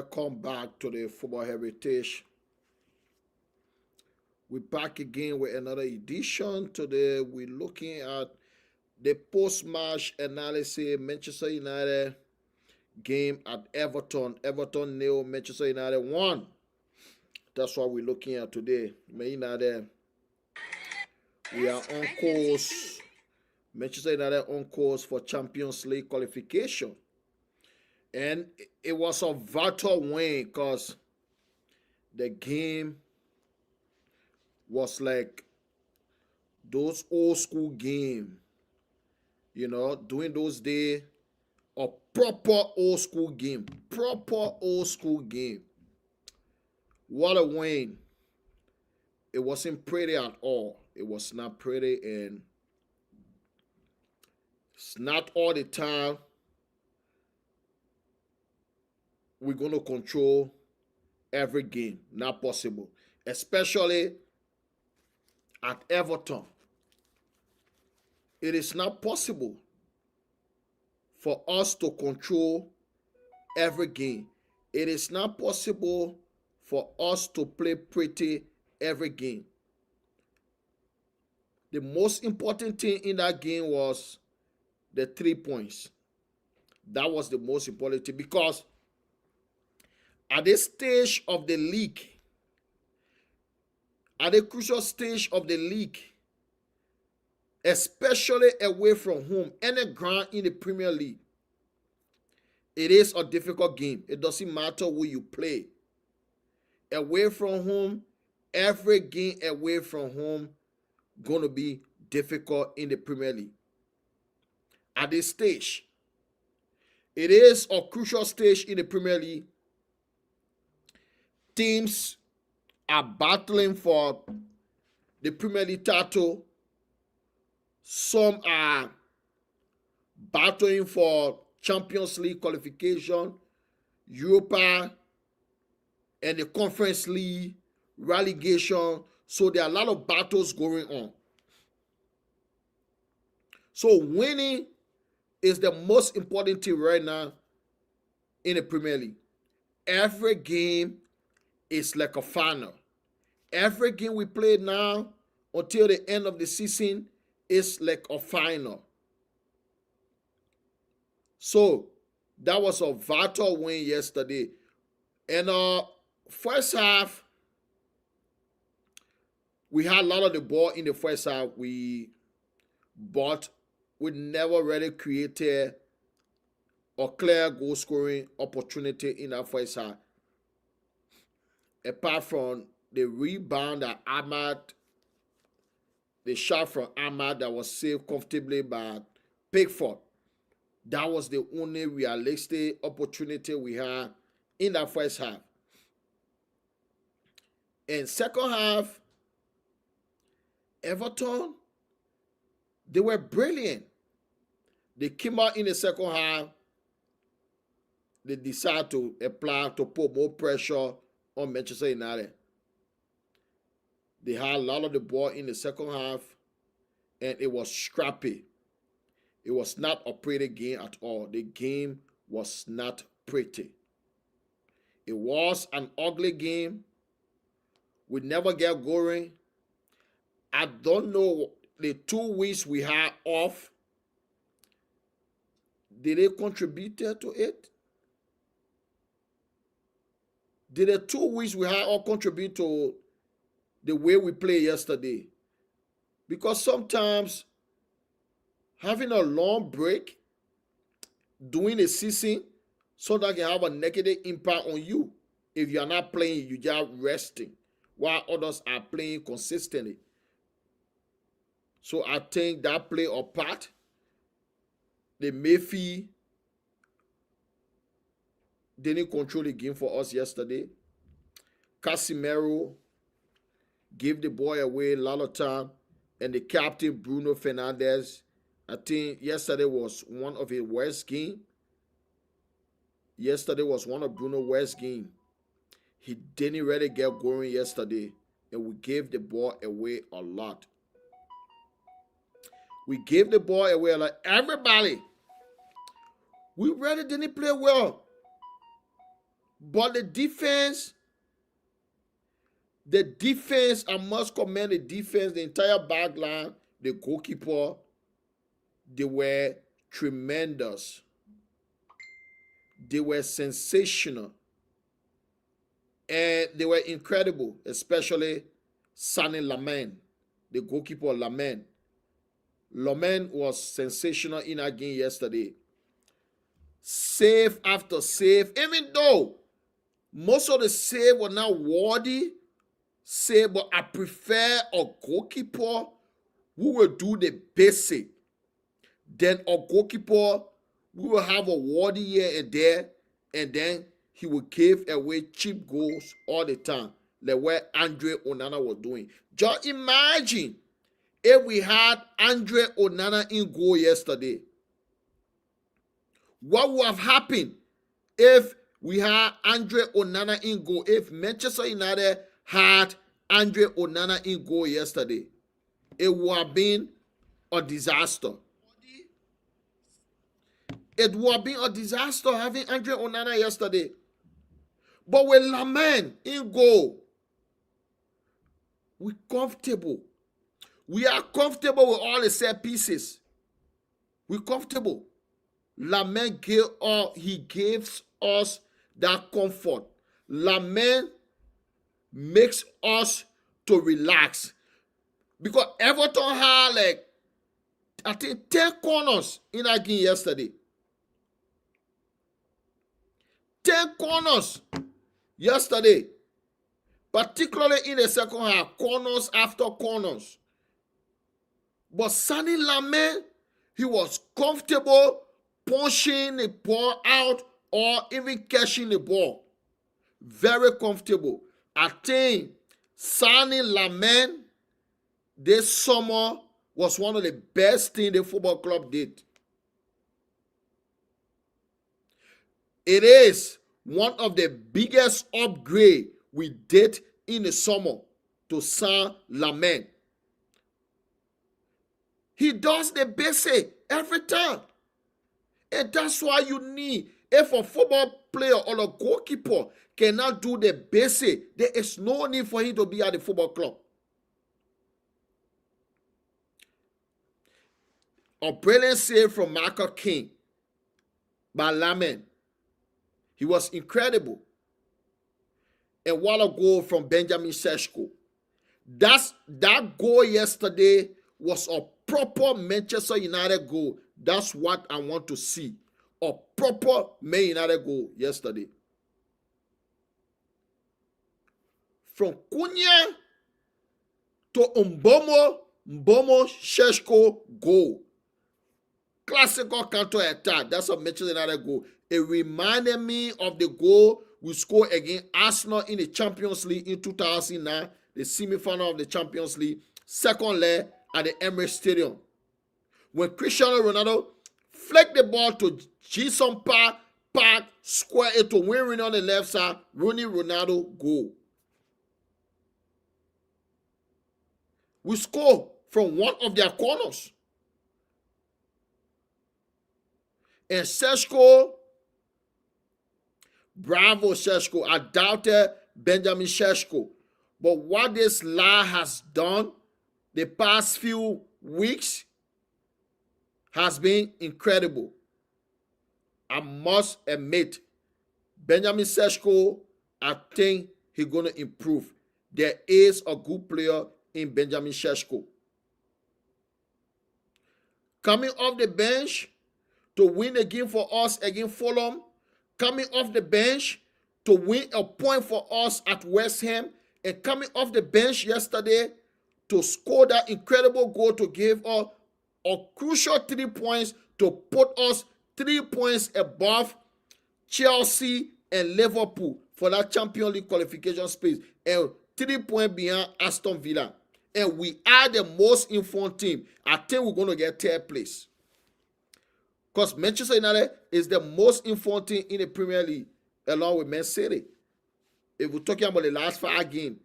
Welcome back to the Football Heritage. We're back again with another edition. Today we're looking at the post-match analysis. Manchester United game at Everton. Everton nil, Manchester United 1. That's what we're looking at today. Man United, we are on course. Manchester United on course for Champions League qualification. And it was a vital win because the game was like those old school game, during those days, a proper old school game. Proper old school game. What a win. It wasn't pretty at all. It was not pretty, and it's not all the time we're going to control every game. Not possible. Especially at Everton. It is not possible for us to control every game. It is not possible for us to play pretty every game. The most important thing in that game was the 3 points. That was the most important thing because at this stage of the league, at a crucial stage of the league, especially away from home, any ground in the Premier League, it is a difficult game. It doesn't matter who you play. Away from home, every game away from home going to be difficult in the Premier League. At this stage, it is a crucial stage in the Premier League. Teams are battling for the Premier League title. Some are battling for Champions League qualification, Europa, and the Conference League, relegation. So there are a lot of battles going on. So winning is the most important thing right now in the Premier League. Every game is like a final. Every game we play now until the end of the season is like a final. So that was a vital win yesterday. And first half, we had a lot of the ball in the first half. But we never really created a clear goal scoring opportunity in that first half. Apart from the rebound that the shot from Ahmad that was saved comfortably by Pickford. That was the only realistic opportunity we had in that first half. In second half, Everton, they were brilliant. They came out in the second half. They decided to apply to put more pressure on Manchester United. They had a lot of the ball in the second half, and it was scrappy. It was not a pretty game at all. The game was not pretty. It was an ugly game. We never get going. I don't know, the 2 weeks we had off, did it contribute to it? Did the 2 weeks we had all contribute to the way we played yesterday? Because sometimes having a long break during the season so that can have a negative impact on you. If you are not playing, you just resting, while others are playing consistently. So I think that played a part. The Mayfield didn't control the game for us yesterday. Casemiro gave the ball away a lot of time. And the captain, Bruno Fernandes, I think yesterday was one of his worst games. Yesterday was one of Bruno's worst games. He didn't really get going yesterday. And we gave the ball away a lot. We gave the ball away like everybody. We really didn't play well. But I must commend the defense, the entire back line, the goalkeeper, they were tremendous. They were sensational. And they were incredible, especially Sonny Laman, the goalkeeper Laman. Laman was sensational in our game yesterday. Save after save, even though most of the save were not worthy save, but I prefer a goalkeeper who will do the basic than a goalkeeper who will have a worthy here and there, and then he will give away cheap goals all the time, like what Andre Onana was doing. Just imagine if we had Andre Onana in goal yesterday. What would have happened if we had Andre Onana in goal? If Manchester United had Andre Onana in goal yesterday, it would have been a disaster. It would have been a disaster having Andre Onana yesterday. But with Laman in goal, we're comfortable. We are comfortable with all the set pieces. We're comfortable. Laman gives us that comfort. Laman makes us to relax. Because Everton had I think 10 corners in that game yesterday. 10 corners yesterday. Particularly in the second half. Corners after corners. But Sonny Laman, he was comfortable punching the ball out or even catching the ball. Very comfortable. I think Sonny Laman this summer was one of the best things the football club did. It is one of the biggest upgrade we did in the summer to sign Laman. He does the basic every time. And that's why you need, if a football player or a goalkeeper cannot do the basic, there is no need for him to be at the football club. A brilliant save from Michael King by Laman. He was incredible. And what a goal from Benjamin Sesko. That goal yesterday was a proper Manchester United goal. That's what I want to see. A proper Man United goal yesterday. From Cunha to Mbomo Sesko goal. Classical counter attack. That's a Manchester United goal. It reminded me of the goal we scored against Arsenal in the Champions League in 2009, the semi-final of the Champions League, second leg at the Emirates Stadium. When Cristiano Ronaldo flicked the ball to Jason Park, square it to Wayne Rooney on the left side, Rooney Ronaldo goal. We scored from one of their corners. And Sesko, bravo Sesko. I doubted Benjamin Sesko. But what this lad has done the past few weeks has been incredible. I must admit, Benjamin Sesko, I think he's going to improve. There is a good player in Benjamin Sesko. Coming off the bench to win a game for us against Fulham, coming off the bench to win a point for us at West Ham, and coming off the bench yesterday to score that incredible goal to give us a crucial 3 points to put us 3 points above Chelsea and Liverpool for that Champions League qualification space, and 3 points behind Aston Villa. And we are the most informed team. I think we're going to get third place. Because Manchester United is the most informed team in the Premier League, along with Man City. If we're talking about the last 5 games.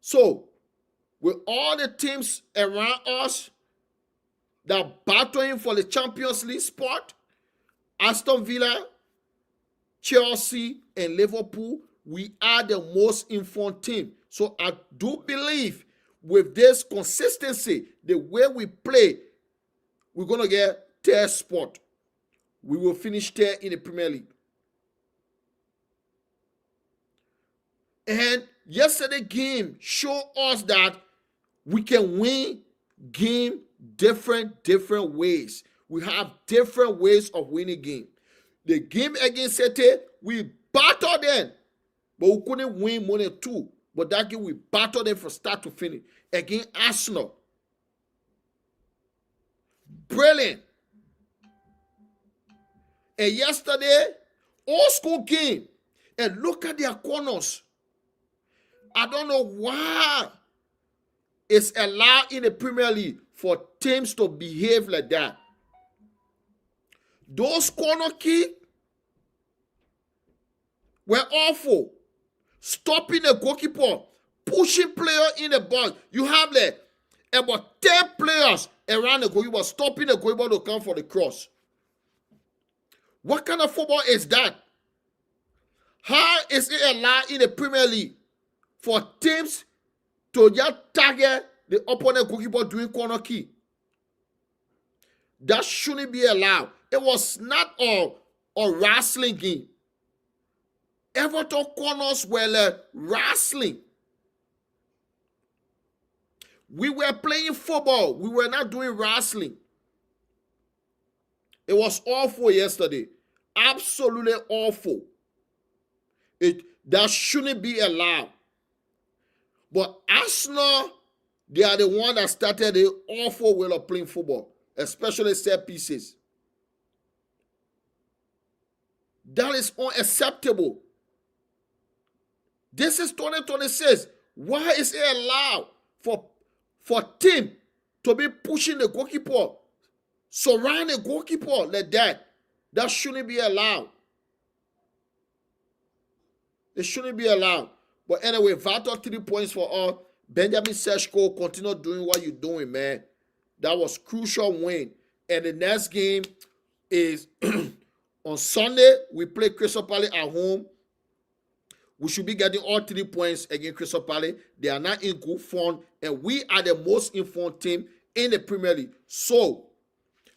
So, with all the teams around us that are battling for the Champions League spot, Aston Villa, Chelsea, and Liverpool, we are the most informed team. So I do believe with this consistency, the way we play, we're going to get third spot. We will finish third in the Premier League. And yesterday game showed us that we can win game different ways. We have different ways of winning game. The game against City, we battled them, but we couldn't win more than 2. But that game, we battled them from start to finish. Against Arsenal, brilliant. And yesterday, old school game. And look at their corners. I don't know why it's allowed in the Premier League for teams to behave like that. Those corner kicks were awful. Stopping the goalkeeper, pushing player in the box. You have like about 10 players around the goalkeeper, stopping the goalkeeper to come for the cross. What kind of football is that? How is it allowed in the Premier League for teams to just target the opponent goalkeeper doing corner kick? That shouldn't be allowed. It was not a wrestling game. Everton corners were like wrestling. We were playing football. We were not doing wrestling. It was awful yesterday. Absolutely awful. That shouldn't be allowed. But Arsenal, they are the one that started the awful way of playing football, especially set pieces. That is unacceptable. This is 2026. Why is it allowed for team to be pushing the goalkeeper, surround the goalkeeper like that? That shouldn't be allowed. It shouldn't be allowed. But anyway, vital 3 points for all. Benjamin Sesko, continue doing what you're doing, man. That was crucial win. And the next game is on Sunday. We play Crystal Palace at home. We should be getting all 3 points against Crystal Palace. They are not in good form, and we are the most informed team in the Premier League. So,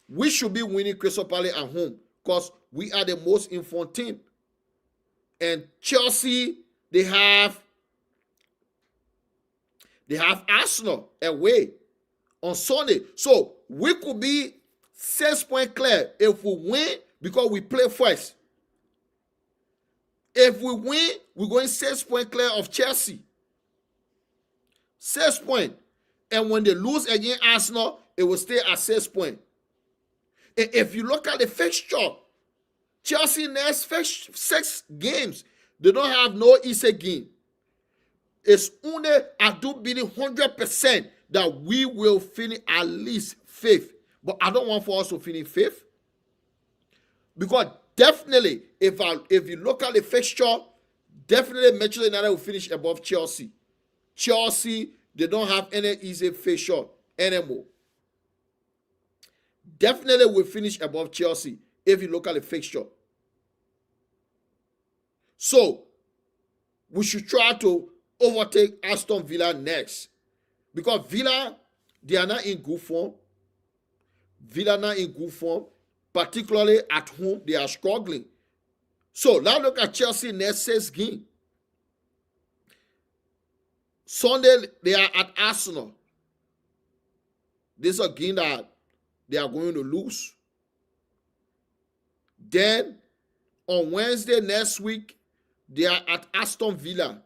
we should be winning Crystal Palace at home because we are the most informed team. And Chelsea, they have Arsenal away on Sunday. So, we could be 6 points clear if we win because we play first. If we win, we're going 6 points clear of Chelsea. 6 points. And when they lose against Arsenal, it will stay at 6 points. And if you look at the fixture, Chelsea next 6 games, they don't have no easy game. It's only, I do believe 100% that we will finish at least 5th. But I don't want for us to finish 5th. Because definitely, if you look at the fixture, definitely Manchester United will finish above Chelsea. Chelsea, they don't have any easy fixture anymore. Definitely will finish above Chelsea if you look at the fixture. So, we should try to overtake Aston Villa next. Because Villa, they are not in good form. Villa not in good form. Particularly at home, they are struggling. So, now look at Chelsea next 6 game. Sunday, they are at Arsenal. This is a game that they are going to lose. Then, on Wednesday next week, they are at Aston Villa.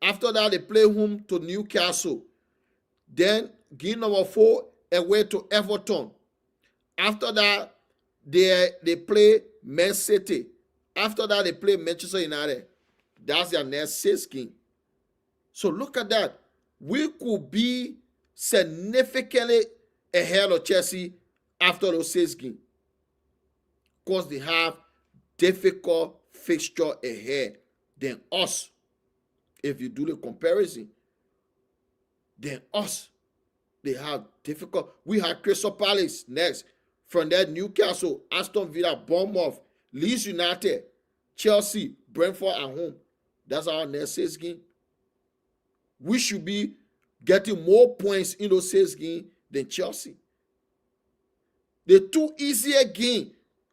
After that, they play home to Newcastle. Then, game number 4, away to Everton. After that, they play Man City. After that, they play Manchester United. That's their next 6 game. So look at that. We could be significantly ahead of Chelsea after those 6 games. Because they have difficult fixture ahead than us. If you do the comparison, than us. They have difficult. We have Crystal Palace next. From that, Newcastle, Aston Villa, Bournemouth, Leeds United, Chelsea, Brentford at home. That's our next 6 games. We should be getting more points in those 6 games than Chelsea. The 2 easier games,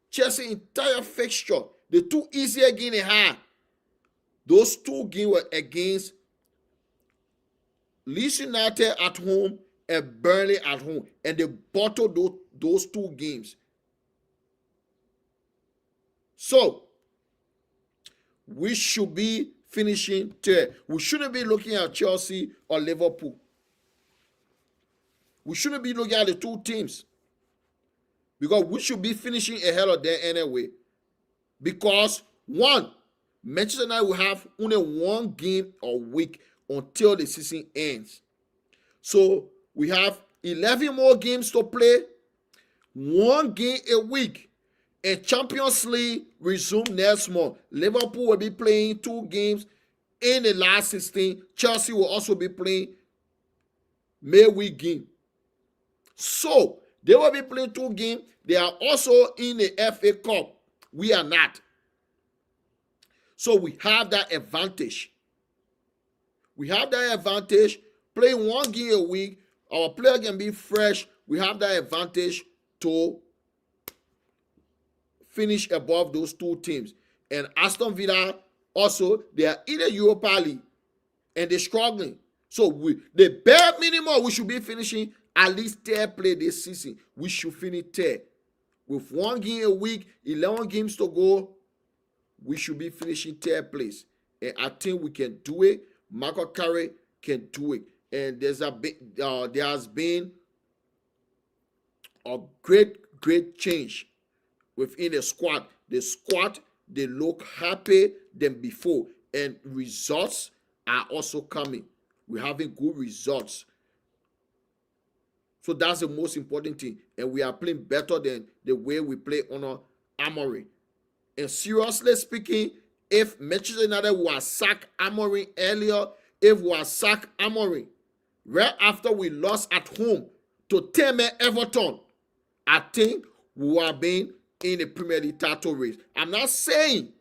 Chelsea entire fixture, the 2 easier games they had, those 2 games were against Leeds United at home and Burnley at home, and they bottled those 2 games. So we should be finishing third. We shouldn't be looking at Chelsea or Liverpool. We shouldn't be looking at the 2 teams, because we should be finishing ahead of them anyway. Because one, Manchester United will have only 1 game a week until the season ends. So we have 11 more games to play, 1 game a week. And Champions League resume next month. Liverpool will be playing 2 games in the last 16. Chelsea will also be playing midweek game. So they will be playing 2 games. They are also in the FA Cup. We are not. So we have that advantage. We have that advantage. Playing 1 game a week. Our player can be fresh. We have that advantage to finish above those 2 teams. And Aston Villa also, they are in the Europa League and they're struggling. So the bare minimum, we should be finishing at least 3rd play this season. We should finish 3rd. With 1 game a week, 11 games to go, we should be finishing 3rd place. And I think we can do it. Michael Carey can do it. And there has been a great change within the squad. The squad, they look happy than before. And results are also coming. We're having good results. So that's the most important thing. And we are playing better than the way we play under Amorim. And seriously speaking, if Manchester United was sacked Amorim earlier, if we were sacked Amorim right after we lost at home to Teme Everton, I think we would have been in the Premier League title race. I'm not saying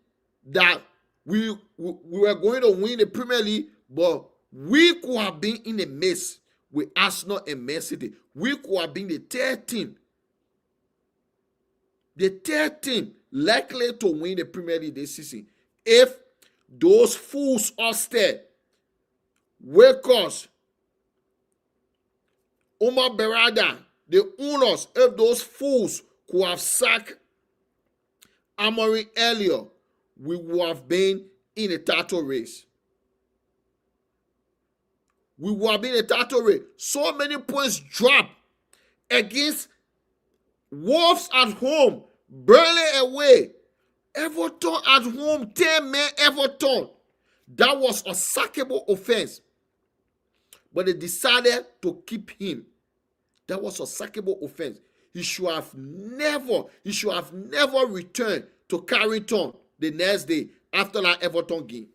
that we were going to win the Premier League, but we could have been in the mix with Arsenal and Man City. We could have been the 3rd team. The 3rd team likely to win the Premier League this season. If those fools upstairs, Wakers, Omar Berada, the owners, if those fools could have sacked Amorim earlier, we would have been in a title race. We would have been in a title race. So many points dropped against Wolves at home, Burnley away, Everton at home, 10-man Everton. That was a sackable offense. But they decided to keep him. That was a sackable offense. He should have never returned to Carrington the next day after that Everton game.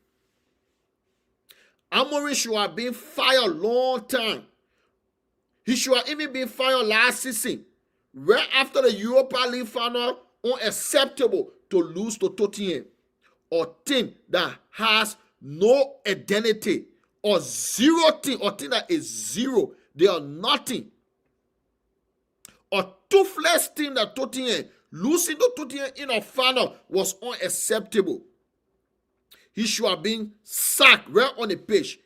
Amorim should have been fired long time. He should have even been fired last season. Right after the Europa League final, unacceptable to lose to Tottenham, a team that has no identity, or zero team, or team that is zero. They are nothing. A toothless team that Tottenham, losing to Tottenham in a final was unacceptable. He should have been sacked right on the pitch.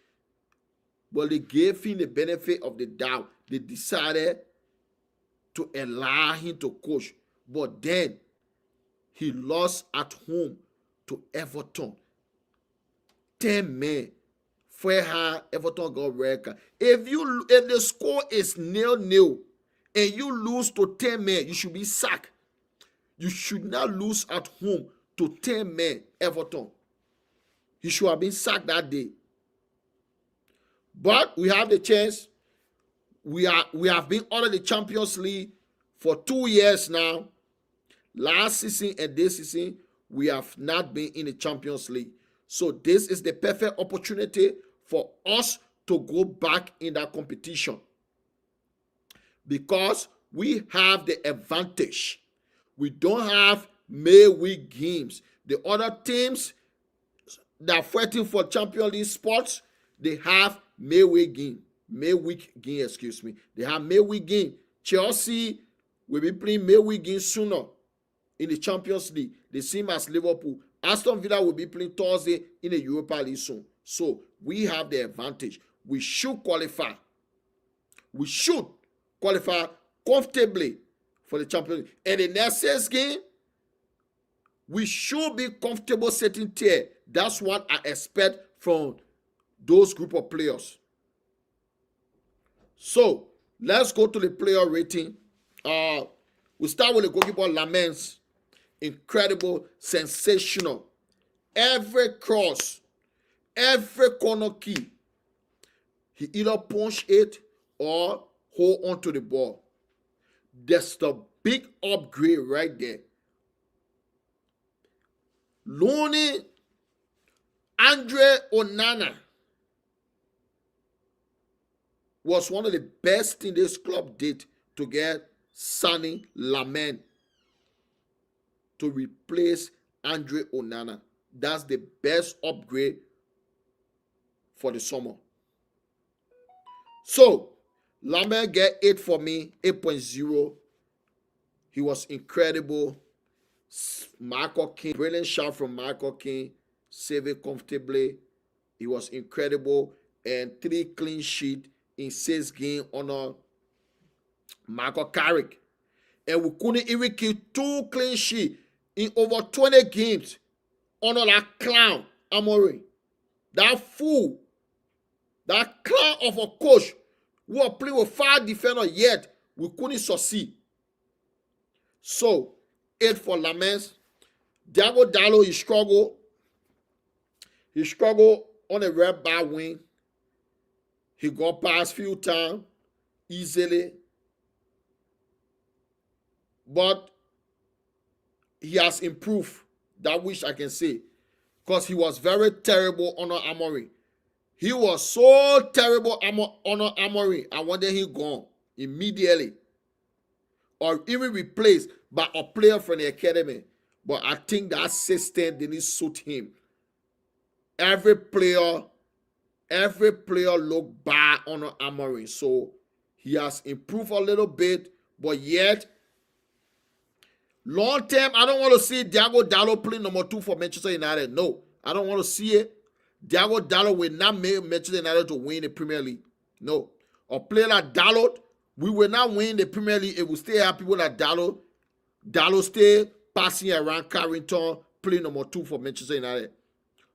But they gave him the benefit of the doubt. They decided to allow him to coach. But then he lost at home to Everton. 10 men. For how Everton got red card. If the score is 0-0 and you lose to 10 men, you should be sacked. You should not lose at home to 10 men Everton. He should have been sacked that day. But we have the chance. We have been under the Champions League for 2 years now. Last season and this season, we have not been in the Champions League. So this is the perfect opportunity for us to go back in that competition. Because we have the advantage. We don't have midweek games. The other teams that are fighting for Champions League spots, they have midweek game. They have midweek game. Chelsea will be playing midweek game sooner in the Champions League, the same as Liverpool. Aston Villa will be playing Thursday in the Europa League soon. So we have the advantage. We should qualify. We should qualify comfortably for the Champions League. And the next 6 game, we should be comfortable sitting there. That's what I expect from those group of players. So let's go to the player rating. We start with the goalkeeper Lamens. Incredible, sensational. Every cross, every corner kick, he either punch it or hold on to the ball. That's the big upgrade right there. Looney, Andre Onana was one of the best things this club did to get Sonny Lamen to replace Andre Onana. That's the best upgrade for the summer. So, Lamen get 8 for me, 8.0. He was incredible. Michael King, brilliant shot from Michael King, save it comfortably. He was incredible. And 3 clean sheet in 6 games on Michael Carrick. And we couldn't even keep 2 clean sheets in over 20 games on that clown, Amorim. That fool, that clown of a coach who are playing with 5 defenders yet, we couldn't succeed. So, 8 for Lamens. Diego Dallo, he struggled. He struggled on a red bar wing. He got past few times easily. But he has improved. That which I can say. Because he was very terrible under Amorim. He was so terrible under Amorim. I wanted him gone immediately. Or even replaced by a player from the academy. But I think that system didn't suit him. Every player looked bad under Amorim. So he has improved a little bit. But yet, long term, I don't want to see Diego Dallo play number 2 for Manchester United. No, I don't want to see it. Diego Dallo will not make Manchester United to win the Premier League. No. A player like Dallo, we will not win the Premier League if we still have people like Dallo. Dallo stay passing around Carrington, playing number 2 for Manchester United.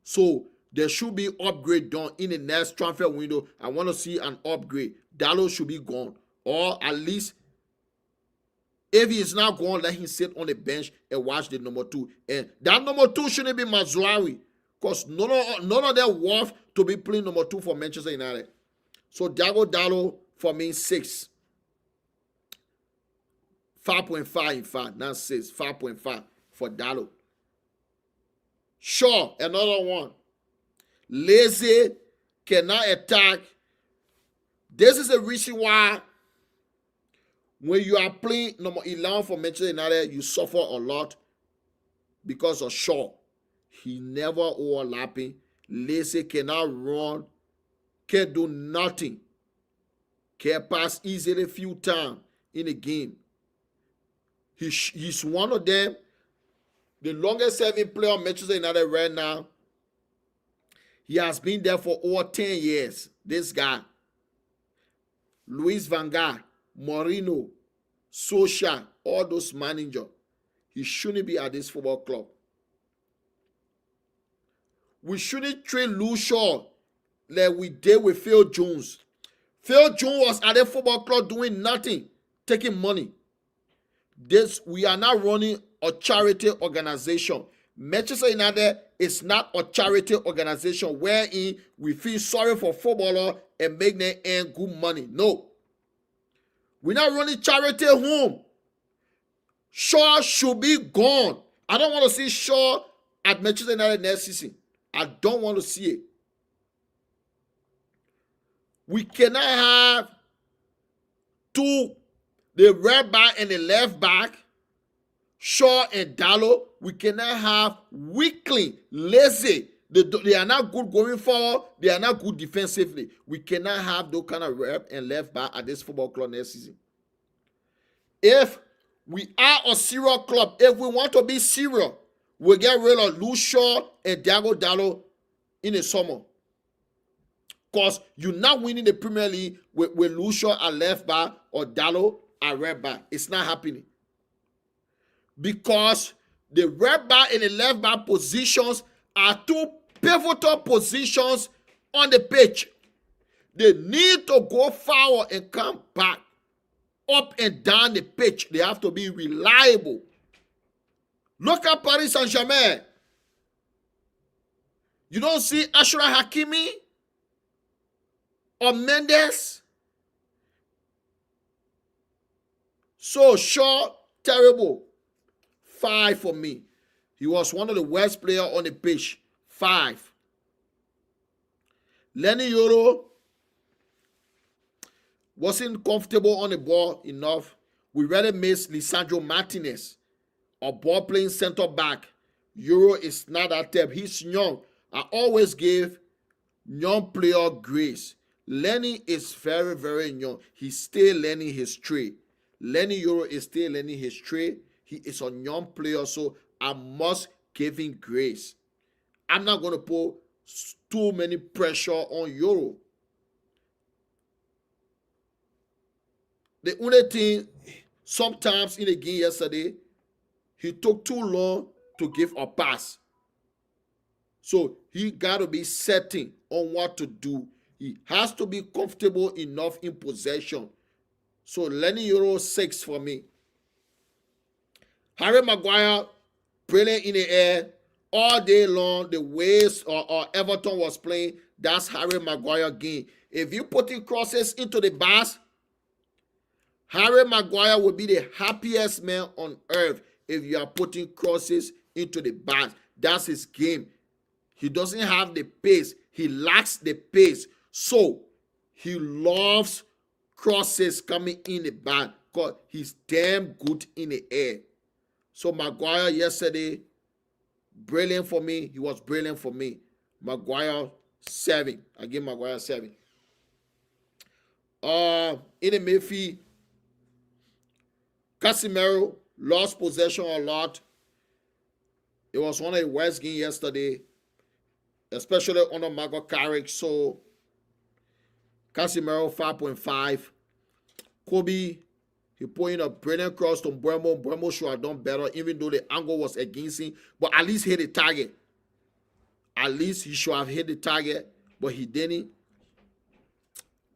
So there should be upgrade done in the next transfer window. I want to see an upgrade. Dallo should be gone. Or at least, if he is not gone, let him sit on the bench and watch the number 2. And that number 2 shouldn't be Mazraoui. Because none of them worth to be playing number 2 for Manchester United. So Diego Dallo, for me, 6. 5.5 in fact, not 6. 5.5 for Dallo. Sure, another one. Lazy, cannot attack. This is the reason why when you are playing number 11 for Manchester United, you suffer a lot because of Shaw. He never overlapping. Lazy cannot run. Can't do nothing. Can pass easily a few times in the game. He's one of them. The longest serving player on Manchester United right now. He has been there for over 10 years. This guy. Luis Van Gaal, Mourinho, Solskjaer, all those managers. He shouldn't be at this football club. We shouldn't trade Lucia like we did with Phil Jones. Phil Jones was at the football club doing nothing, taking money. We are now running a charity organization. Manchester United is not a charity organization wherein we feel sorry for footballers and make them earn good money. No. We're not running charity home. Shaw should be gone. I don't want to see Shaw at Manchester United next season. I don't want to see it. We cannot have 2 the right back and the left back, Shaw and Dallo, we cannot have weakling, lazy. They are not good going forward. They are not good defensively. We cannot have those kind of rep and left back at this football club next season. If we are a serial club, if we want to be serial, we'll get rid of Luke Shaw and Diego Dallo in the summer. Because you're not winning the Premier League with Luke Shaw at left back or Dallo at right back. It's not happening. Because the right back and the left back positions are two pivotal positions on the pitch. They need to go forward and come back, up and down the pitch. They have to be reliable. Look at Paris Saint-Germain. You don't see Ashraf Hakimi or Mendes. So Shaw, terrible. 5 for me. He was one of the worst players on the pitch. 5. Lenny Yoro wasn't comfortable on the ball enough. We really miss Lisandro Martinez, a ball playing center back. Euro is not that type. He's young. I always give young player grace. Lenny is very, very young. He's still learning his trade. Lenny Euro is still learning his trade. He is a young player, so I must give him grace. I'm not going to put too many pressure on Euro. The only thing, sometimes in the game yesterday, he took too long to give a pass. So he got to be setting on what to do. He has to be comfortable enough in possession. So Lenny Euro 6 for me. Harry Maguire, brilliant in the air all day long. The ways Everton was playing, that's Harry Maguire game. If you put in crosses into the box, Harry Maguire will be the happiest man on earth if you are putting crosses into the box. That's his game. He doesn't have the pace. He lacks the pace. So he loves crosses coming in the box because he's damn good in the air. So Maguire yesterday, brilliant for me. He was brilliant for me. Maguire 7. I give Maguire 7. In the midfield, Casemiro lost possession a lot. It was one of the worst games yesterday, especially under Michael Carrick. So Casemiro 5.5. Kobe, he put in a brilliant cross to Mbeumo. Mbeumo should have done better, even though the angle was against him. But at least hit the target. At least he should have hit the target, but he didn't.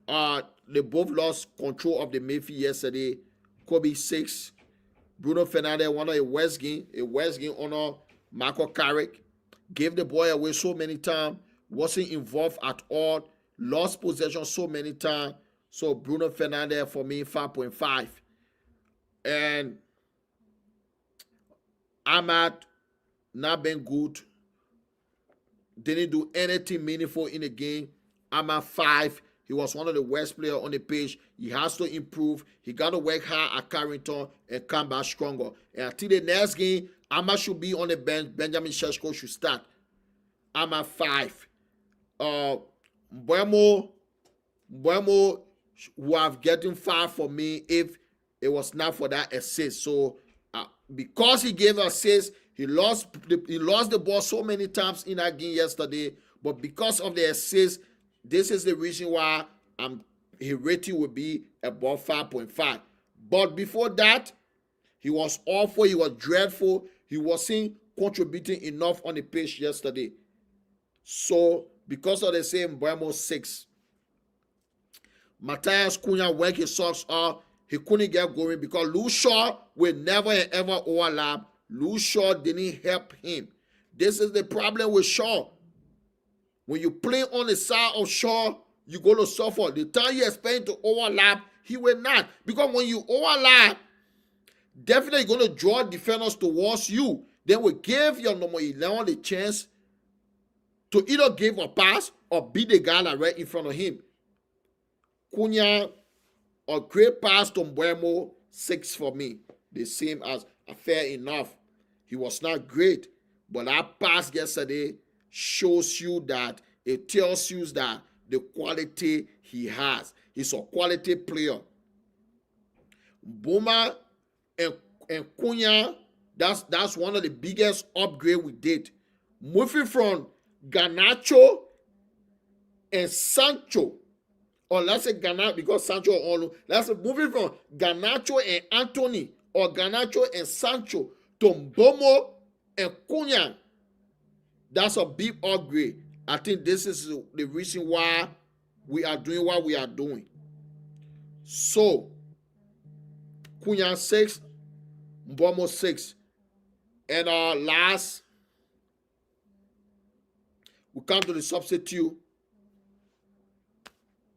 They both lost control of the midfield yesterday. Kobe 6. Bruno Fernandes, one of the worst game under Michael Carrick. Gave the ball away so many times. Wasn't involved at all. Lost possession so many times. So Bruno Fernandes for me 5.5. And Ahmad not been good. Didn't do anything meaningful in the game. Ahmad 5. He was one of the worst players on the pitch. He has to improve. He got to work hard at Carrington and come back stronger. And until the next game, Ahmad should be on the bench. Benjamin Šeško should start. Ahmad 5. Mbeumo would have gotten 5 for me if it was not for that assist. So because he gave assist, he lost the ball so many times in that game yesterday. But because of the assist, this is the reason why his rating would be above 5.5. But before that, he was awful. He was dreadful. He wasn't contributing enough on the pitch yesterday. So because of the same, Mbeumo 6. Matthias Cunha worked his socks off. He couldn't get going because Luke Shaw will never and ever overlap. Luke Shaw didn't help him. This is the problem with Shaw. When you play on the side of Shaw, you're going to suffer. The time you expect him to overlap, he will not. Because when you overlap, definitely you're going to draw defenders towards you. Then we give your number 11 the chance to either give a pass or beat the guy that right in front of him. Cunha, a great pass to Mbeumo, 6 for me. The same as fair enough. He was not great, but that pass yesterday shows you that it tells you that the quality he has. He's a quality player. Boma and Cunha, that's one of the biggest upgrade we did. Moving from Garnacho and Sancho, or let's say Garnacho because Sancho on. Let's say moving from Garnacho and Anthony or Garnacho and Sancho to Mbomo and Cunha. That's a big upgrade. I think this is the reason why we are doing what we are doing. So Cunha 6, Mbomo 6. And last, we come to the substitute.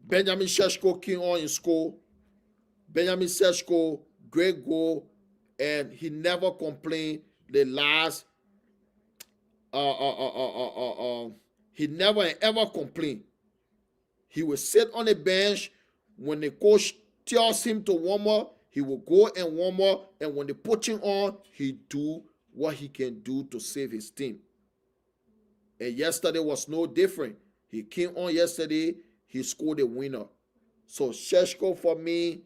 Benjamin Sesko came on in school. Benjamin Sesko, great goal, and he never complained. The last, he never ever complained. He will sit on the bench when the coach tells him to warm up. He will go and warm up, and when they put him on, he do what he can do to save his team. And yesterday was no different. He came on yesterday. He scored a winner. So Sheshko for me,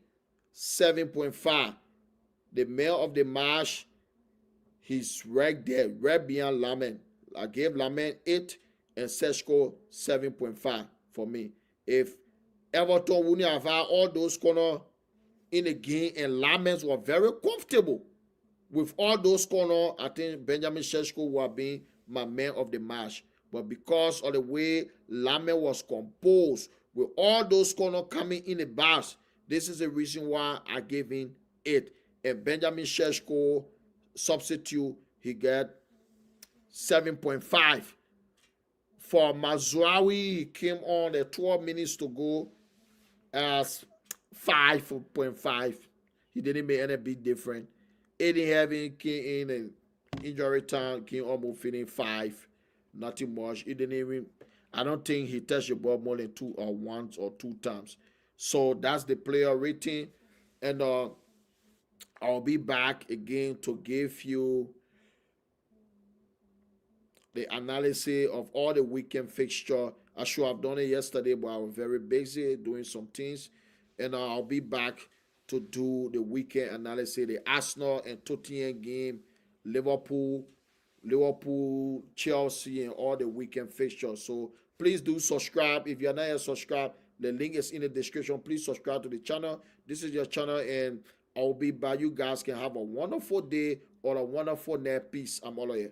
7.5. The man of the match, he's right there, right beyond Lamin. I gave Lamin 8 and Sheshko 7.5 for me. If Everton wouldn't have had all those corners in the game and Lamens were very comfortable with all those corners, I think Benjamin Sheshko would have been my man of the match. But because of the way Lamin was composed, with all those corners coming in the box, this is the reason why I gave him 8. And Benjamin Sheshko, substitute, he got 7.5. For Mazraoui, he came on at 12 minutes to go as 5.5. He didn't make any big difference. Aiden Heaven came in and injury time, came almost feeling 5. Nothing much. He didn't even, I don't think he touched the ball more than 2 or 1 or 2 times. So that's the player rating. And I'll be back again to give you the analysis of all the weekend fixture. I should have done it yesterday, but I was very busy doing some things. And I'll be back to do the weekend analysis, the Arsenal and Tottenham game, Liverpool, Chelsea, and all the weekend fixtures. So please do subscribe. If you're not yet subscribed, the link is in the description. Please subscribe to the channel. This is your channel, and I'll be back. You guys can have a wonderful day or a wonderful night. Peace. I'm all here.